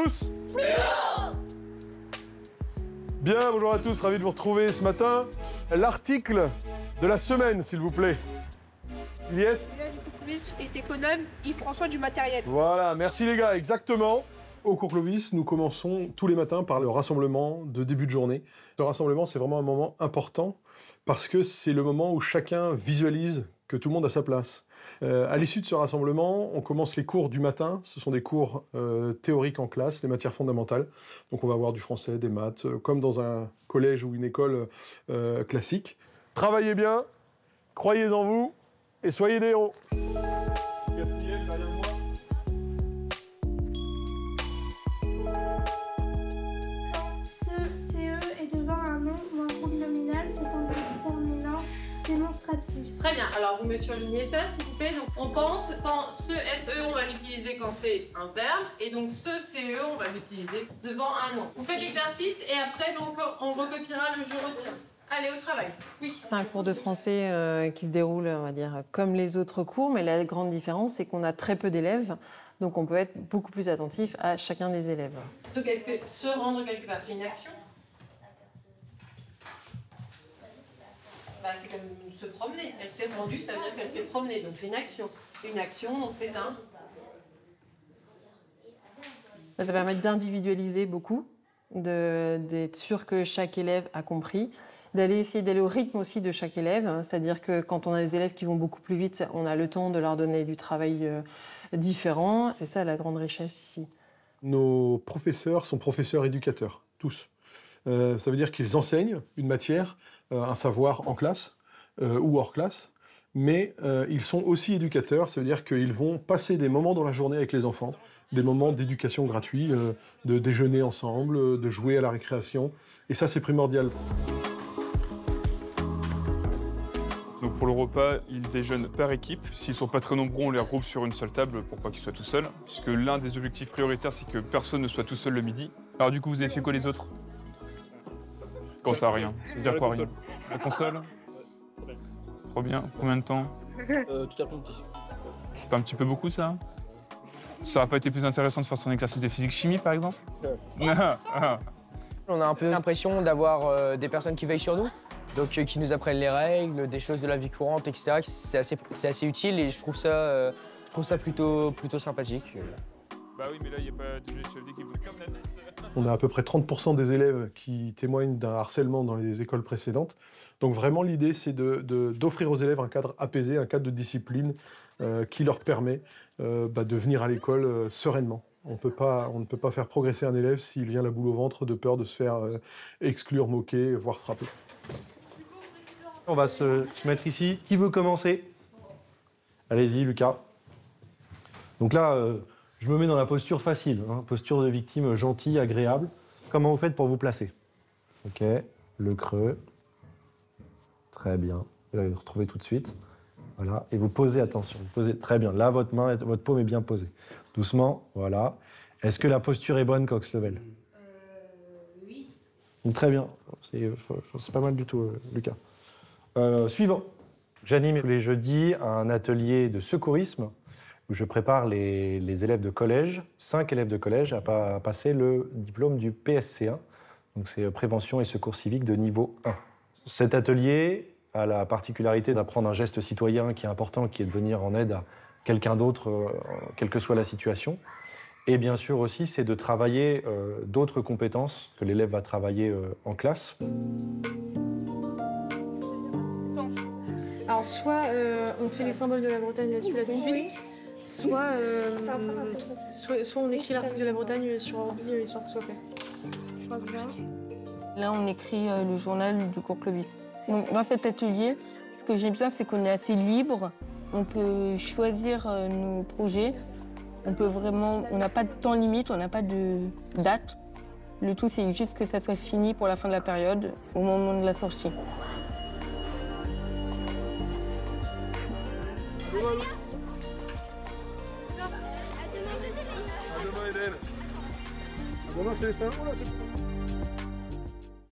tous. Bien, bonjour à tous, ravi de vous retrouver ce matin. L'article de la semaine, s'il vous plaît. Ilyes ? Lui est économe, il prend soin du matériel. Voilà, merci les gars, exactement. Au cours Clovis, nous commençons tous les matins par le rassemblement de début de journée. Ce rassemblement, c'est vraiment un moment important parce que c'est le moment où chacun visualise que tout le monde a sa place. À l'issue de ce rassemblement, on commence les cours du matin. Ce sont des cours théoriques en classe, les matières fondamentales. Donc on va avoir du français, des maths, comme dans un collège ou une école classique. Travaillez bien, croyez en vous et soyez des héros. Gabriel, derrière moi. Ce CE est devant un nom ou un groupe nominal, c'est un déterminant démonstratif. Très bien, alors vous me surlignez ça s'il vous plaît. Donc on pense quand ce SE on va l'utiliser quand c'est un verbe et donc ce CE on va l'utiliser devant un nom. Vous faites l'exercice et après donc on recopiera le je retiens. Allez au travail. Oui. C'est un cours de français qui se déroule, on va dire, comme les autres cours, mais la grande différence c'est qu'on a très peu d'élèves, donc on peut être beaucoup plus attentif à chacun des élèves. Donc est-ce que se rendre quelque part c'est une action? Bah, c'est comme se promener. Elle s'est rendue, ça veut dire qu'elle s'est promenée. Donc c'est une action. Une action, donc c'est un... Ça permet d'individualiser beaucoup, d'être sûr que chaque élève a compris, essayer d'aller au rythme aussi de chaque élève. C'est-à-dire que quand on a des élèves qui vont beaucoup plus vite, on a le temps de leur donner du travail différent. C'est ça la grande richesse ici. Nos professeurs sont professeurs éducateurs, tous. Ça veut dire qu'ils enseignent une matière, un savoir en classe ou hors classe, mais ils sont aussi éducateurs, ça veut dire qu'ils vont passer des moments dans la journée avec les enfants, des moments d'éducation gratuits, de déjeuner ensemble, de jouer à la récréation, et ça c'est primordial. Donc pour le repas, ils déjeunent par équipe. S'ils ne sont pas très nombreux, on les regroupe sur une seule table pour pas qu'ils soient tout seuls, puisque l'un des objectifs prioritaires, c'est que personne ne soit tout seul le midi. Alors du coup, vous avez fait quoi les autres? Quand ça, rien. C'est-à-dire quoi, rien? La console? Trop bien. Combien de temps? Tout après-midi. C'est pas un petit peu beaucoup, ça? Ça aurait pas été plus intéressant de faire son exercice de physique-chimie, par exemple? On a un peu l'impression d'avoir des personnes qui veillent sur nous, donc qui nous apprennent les règles, des choses de la vie courante, etc. C'est assez utile et je trouve ça plutôt sympathique. Bah oui, mais là, il n'y a pas de chef d'équipe. On a à peu près 30% des élèves qui témoignent d'un harcèlement dans les écoles précédentes. Donc vraiment, l'idée, c'est d'offrir aux élèves un cadre apaisé, un cadre de discipline qui leur permet de venir à l'école sereinement. On ne peut pas faire progresser un élève s'il vient la boule au ventre de peur de se faire exclure, moquer, voire frapper. On va se mettre ici. Qui veut commencer? Allez-y, Lucas. Donc là, je me mets dans la posture facile, hein, posture de victime gentille, agréable. Comment vous faites pour vous placer? Ok, le creux. Très bien. Vous allez vous retrouver tout de suite. Voilà, et vous posez, attention, vous posez très bien. Là, votre main, votre paume est bien posée. Doucement, voilà. Est-ce que la posture est bonne, Cox Level? Oui. Très bien. C'est pas mal du tout, Lucas. Suivant. J'anime tous les jeudis un atelier de secourisme où je prépare les élèves de collège, 5 élèves de collège, à passer le diplôme du PSC1. Donc c'est prévention et secours civique de niveau 1. Cet atelier a la particularité d'apprendre un geste citoyen qui est important, qui est de venir en aide à quelqu'un d'autre, quelle que soit la situation. Et bien sûr aussi, c'est de travailler d'autres compétences que l'élève va travailler en classe. Alors soit on fait les symboles de la Bretagne là-dessus, là tout de suite, soit on écrit l'article de la Bretagne sur ordi histoire que ce soit fait. Là, on écrit le journal du cours Clovis. Donc, dans cet atelier, ce que j'aime bien, c'est qu'on est assez libre. On peut choisir nos projets. On n'a pas de temps limite, on n'a pas de date. Le tout, c'est juste que ça soit fini pour la fin de la période, au moment de la sortie. À demain, Eden. À demain, Célestin.